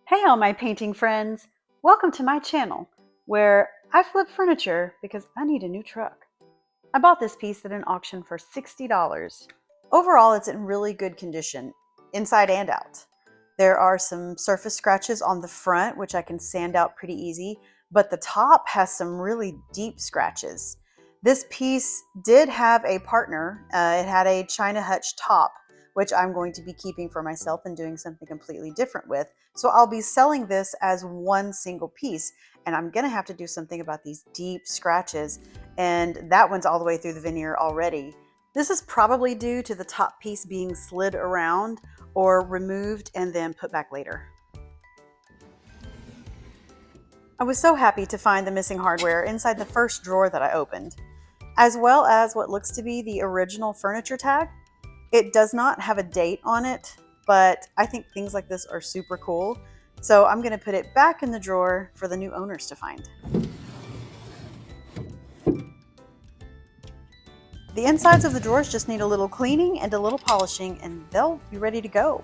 Hey all my painting friends! Welcome to my channel where I flip furniture because I need a new truck. I bought this piece at an auction for $60. Overall, it's in really good condition, inside and out. There are some surface scratches on the front, which I can sand out pretty easy, but the top has some really deep scratches. This piece did have a partner. It had a China hutch top, which I'm going to be keeping for myself and doing something completely different with. So I'll be selling this as one single piece, and I'm gonna have to do something about these deep scratches, and that one's all the way through the veneer already. This is probably due to the top piece being slid around or removed and then put back later. I was so happy to find the missing hardware inside the first drawer that I opened, as well as what looks to be the original furniture tag. It does not have a date on it, but I think things like this are super cool. So I'm gonna put it back in the drawer for the new owners to find. The insides of the drawers just need a little cleaning and a little polishing and they'll be ready to go.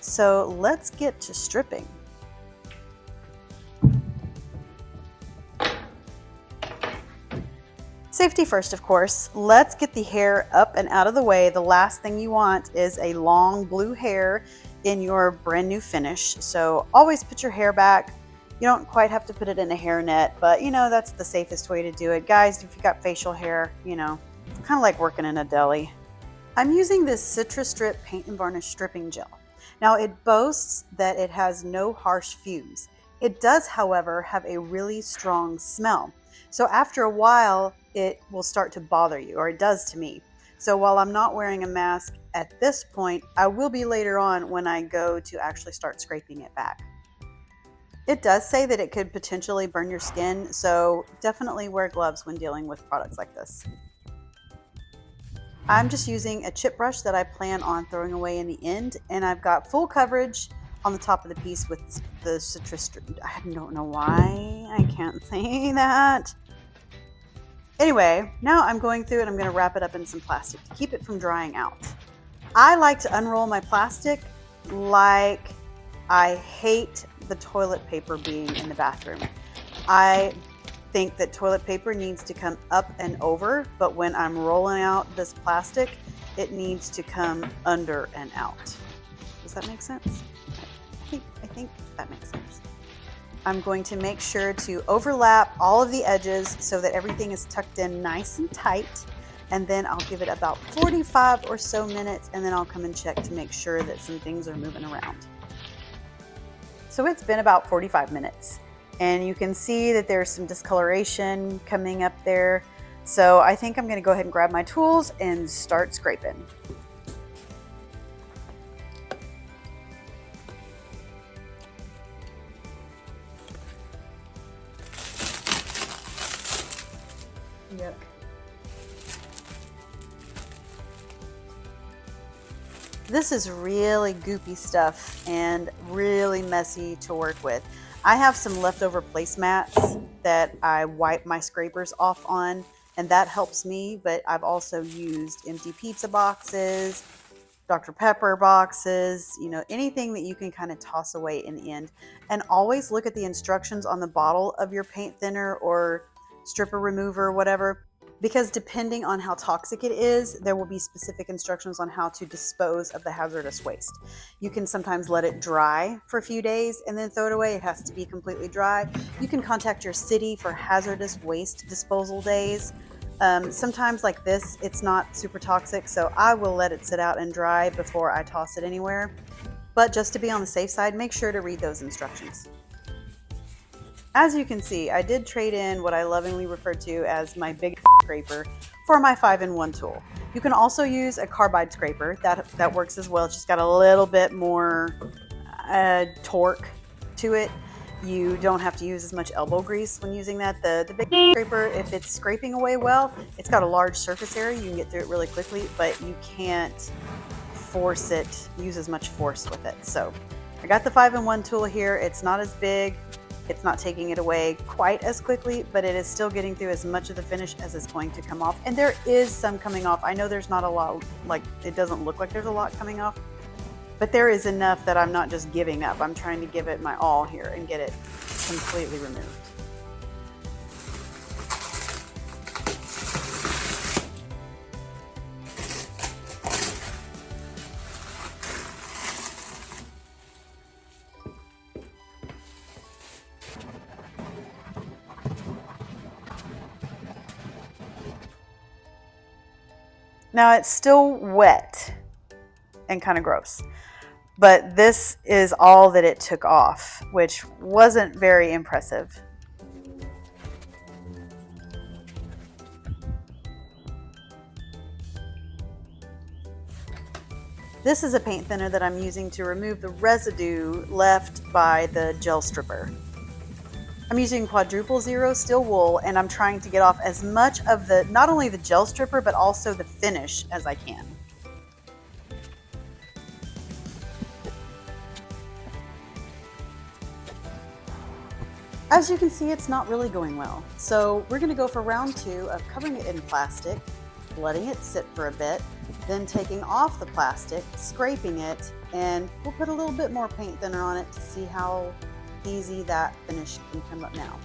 So let's get to stripping. Safety first, of course. Let's get the hair up and out of the way. The last thing you want is a long blue hair in your brand new finish. So always put your hair back. You don't quite have to put it in a hairnet, but you know, that's the safest way to do it. Guys, if you got facial hair, you know, it's kind of like working in a deli. I'm using this Citrus Strip Paint and Varnish Stripping Gel. Now it boasts that it has no harsh fumes. It does, however, have a really strong smell. So after a while, it will start to bother you, or it does to me. So while I'm not wearing a mask at this point, I will be later on when I go to actually start scraping it back. It does say that it could potentially burn your skin, so definitely wear gloves when dealing with products like this. I'm just using a chip brush that I plan on throwing away in the end, and I've got full coverage on the top of the piece with the citrus strip. I don't know why I can't say that. Anyway, now I'm going through and I'm going to wrap it up in some plastic to keep it from drying out. I like to unroll my plastic like I hate the toilet paper being in the bathroom. I think that toilet paper needs to come up and over, but when I'm rolling out this plastic, it needs to come under and out. Does that make sense? I think that makes sense. I'm going to make sure to overlap all of the edges so that everything is tucked in nice and tight. And then I'll give it about 45 or so minutes and then I'll come and check to make sure that some things are moving around. So it's been about 45 minutes and you can see that there's some discoloration coming up there. So I think I'm going to go ahead and grab my tools and start scraping. Yuck. This is really goopy stuff and really messy to work with. I have some leftover placemats that I wipe my scrapers off on, and that helps me, but I've also used empty pizza boxes, Dr. Pepper boxes, you know, anything that you can kind of toss away in the end. And always look at the instructions on the bottle of your paint thinner or stripper remover, whatever, because depending on how toxic it is, there will be specific instructions on how to dispose of the hazardous waste. You can sometimes let it dry for a few days and then throw it away. It has to be completely dry. You can contact your city for hazardous waste disposal days. Sometimes like this, it's not super toxic, so I will let it sit out and dry before I toss it anywhere. But just to be on the safe side, make sure to read those instructions. As you can see, I did trade in what I lovingly refer to as my big scraper for my 5-in-1 tool. You can also use a carbide scraper. That works as well. It's just got a little bit more torque to it. You don't have to use as much elbow grease when using that. The big scraper, if it's scraping away well, it's got a large surface area. You can get through it really quickly, but you can't use as much force with it. So I got the 5-in-1 tool here. It's not as big. It's not taking it away quite as quickly, but it is still getting through as much of the finish as it's going to come off. And there is some coming off. I know there's not a lot, like it doesn't look like there's a lot coming off, But there is enough that I'm not just giving up. I'm trying to give it my all here and get it completely removed. Now it's still wet and kind of gross, but this is all that it took off, which wasn't very impressive. This is a paint thinner that I'm using to remove the residue left by the gel stripper. I'm using quadruple zero steel wool, and I'm trying to get off as much of the, not only the gel stripper, but also the finish as I can. As you can see, it's not really going well. So we're gonna go for round 2 of covering it in plastic, letting it sit for a bit, then taking off the plastic, scraping it, and we'll put a little bit more paint thinner on it to see how easy that finish can come up now.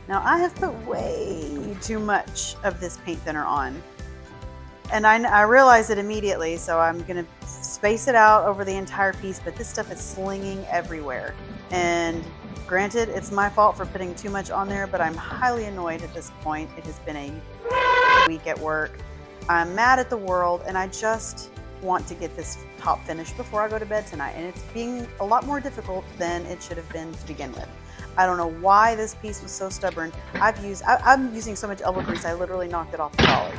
Now I have put way too much of this paint thinner on, and I realized it immediately, so I'm gonna space it out over the entire piece, but this stuff is slinging everywhere. And granted, it's my fault for putting too much on there, but I'm highly annoyed at this point. It has been a week at work. I'm mad at the world, and I just want to get this top finished before I go to bed tonight, and it's being a lot more difficult than it should have been to begin with. I don't know why this piece was so stubborn. I'm using so much elbow grease, I literally knocked it off the collar.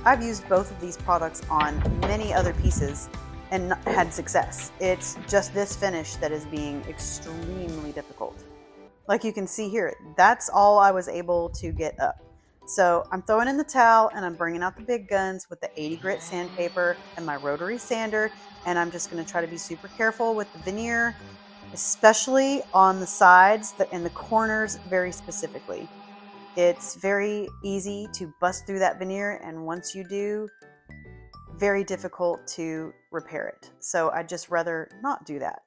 I've used both of these products on many other pieces and had success. It's just this finish that is being extremely difficult. Like you can see here, that's all I was able to get up. So I'm throwing in the towel, and I'm bringing out the big guns with the 80 grit sandpaper and my rotary sander, and I'm just going to try to be super careful with the veneer, especially on the sides and the corners very specifically. It's very easy to bust through that veneer, and once you do, very difficult to repair it. So I'd just rather not do that.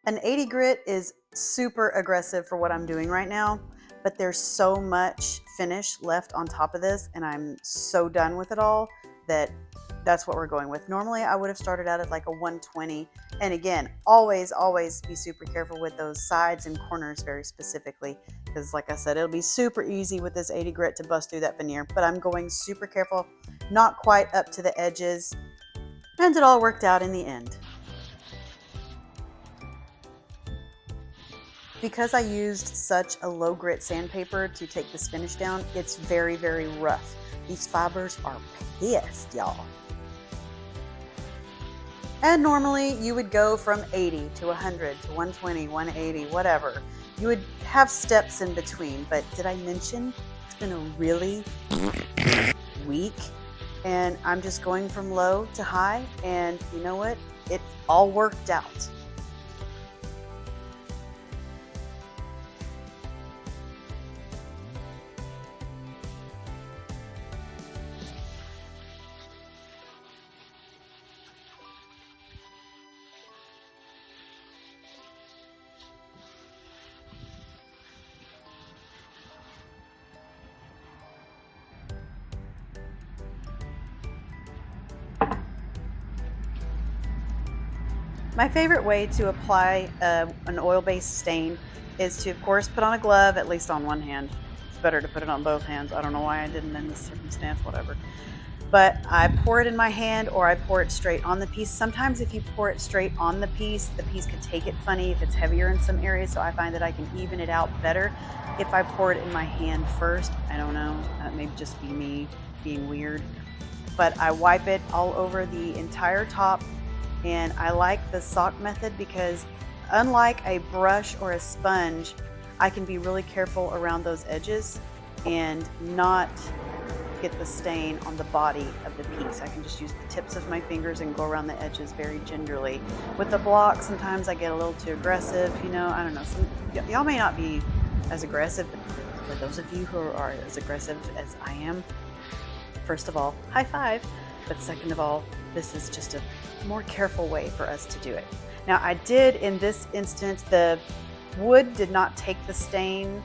An 80 grit is super aggressive for what I'm doing right now, but there's so much finish left on top of this, and I'm so done with it all that that's what we're going with. Normally I would have started out at like a 120, and again, always be super careful with those sides and corners very specifically, because like I said, it'll be super easy with this 80 grit to bust through that veneer, but I'm going super careful, not quite up to the edges, and it all worked out in the end. Because I used such a low grit sandpaper to take this finish down, it's very, very rough. These fibers are pissed, y'all. And normally you would go from 80 to 100 to 120, 180, whatever. You would have steps in between, but did I mention it's been a really week? And I'm just going from low to high, and you know what? It all worked out. My favorite way to apply an oil-based stain is to, of course, put on a glove, at least on one hand. It's better to put it on both hands. I don't know why I didn't in this circumstance, whatever. But I pour it in my hand, or I pour it straight on the piece. Sometimes if you pour it straight on the piece could take it funny if it's heavier in some areas, so I find that I can even it out better if I pour it in my hand first. I don't know, that may just be me being weird. But I wipe it all over the entire top. And I like the sock method because unlike a brush or a sponge, I can be really careful around those edges and not get the stain on the body of the piece. I can just use the tips of my fingers and go around the edges very gingerly. With the block, sometimes I get a little too aggressive, you know, I don't know. Y'all may not be as aggressive, but for those of you who are as aggressive as I am, first of all, high five. but second of all, this is just a more careful way for us to do it. Now I did, in this instance, the wood did not take the stain.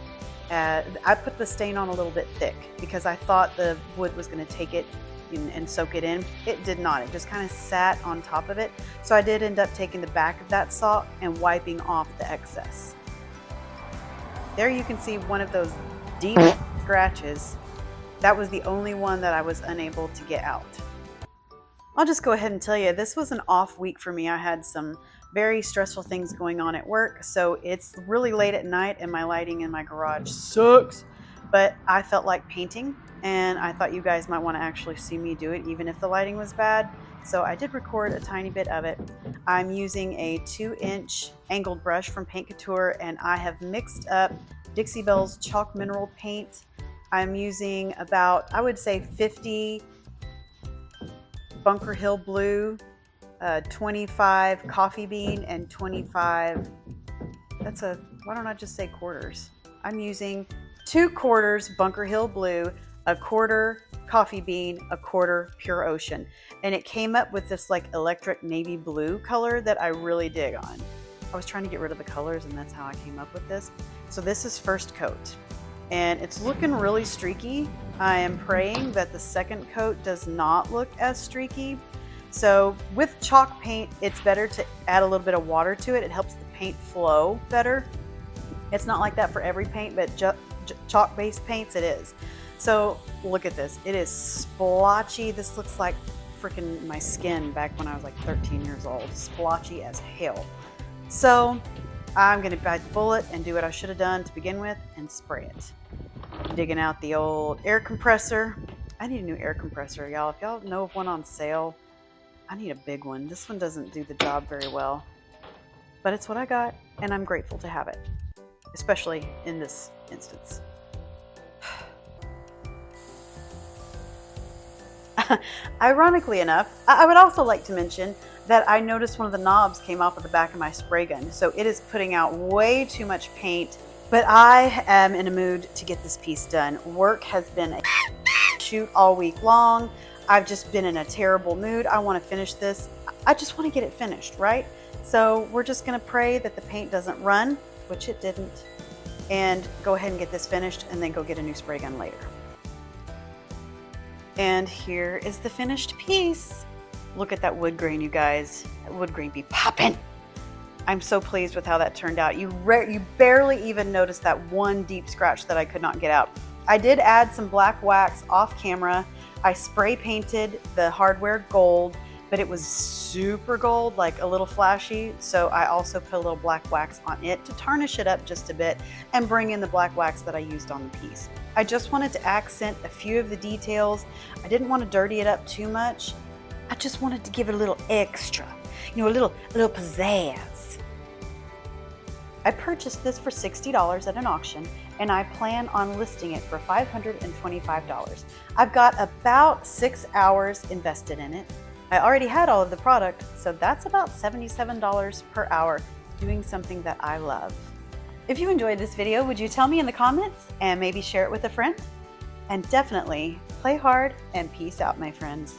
I put the stain on a little bit thick because I thought the wood was going to take it and soak it in. It did not. It just kind of sat on top of it. So I did end up taking the back of that saw and wiping off the excess. There you can see one of those deep scratches. That was the only one that I was unable to get out. I'll just go ahead and tell you, this was an off week for me. I had some very stressful things going on at work, so it's really late at night and my lighting in my garage sucks. But I felt like painting, and I thought you guys might want to actually see me do it even if the lighting was bad. So I did record a tiny bit of it. I'm using a 2-inch angled brush from Couture, and I have mixed up Dixie Belle's chalk mineral paint. I'm using about, I would say, 50 Bunker Hill blue, 25 coffee bean, and 25, why don't I just say quarters? I'm using 2 quarters Bunker Hill blue, a quarter coffee bean, a quarter pure ocean. And it came up with this like electric navy blue color that I really dig on. I was trying to get rid of the colors, and that's how I came up with this. So this is first coat, and it's looking really streaky. I am praying that the second coat does not look as streaky. So with chalk paint, it's better to add a little bit of water to it. It helps the paint flow better. It's not like that for every paint, but chalk-based paints it is. So look at this. It is splotchy. This looks like freaking my skin back when I was like 13 years old. Splotchy as hell. So I'm going to bite the bullet and do what I should have done to begin with and spray it. Digging out the old air compressor. I need a new air compressor, y'all. If y'all know of one on sale, I need a big one. This one doesn't do the job very well, but it's what I got, and I'm grateful to have it, especially in this instance. Ironically enough, I would also like to mention that I noticed one of the knobs came off of the back of my spray gun, so it is putting out way too much paint, but I am in a mood to get this piece done. Work has been a shoot all week long. I've just been in a terrible mood. I want to finish this. I just want to get it finished, right? So we're just going to pray that the paint doesn't run, which it didn't, and go ahead and get this finished and then go get a new spray gun later. And here is the finished piece. Look at that wood grain, you guys. That wood grain be popping. I'm so pleased with how that turned out. You barely even noticed that one deep scratch that I could not get out. I did add some black wax off camera. I spray painted the hardware gold, but it was super gold, like a little flashy. So I also put a little black wax on it to tarnish it up just a bit and bring in the black wax that I used on the piece. I just wanted to accent a few of the details. I didn't want to dirty it up too much. I just wanted to give it a little extra, you know, a little pizzazz. I purchased this for $60 at an auction, and I plan on listing it for $525. I've got about 6 hours invested in it. I already had all of the product, so that's about $77 per hour doing something that I love. If you enjoyed this video, would you tell me in the comments and maybe share it with a friend? And definitely play hard and peace out, my friends.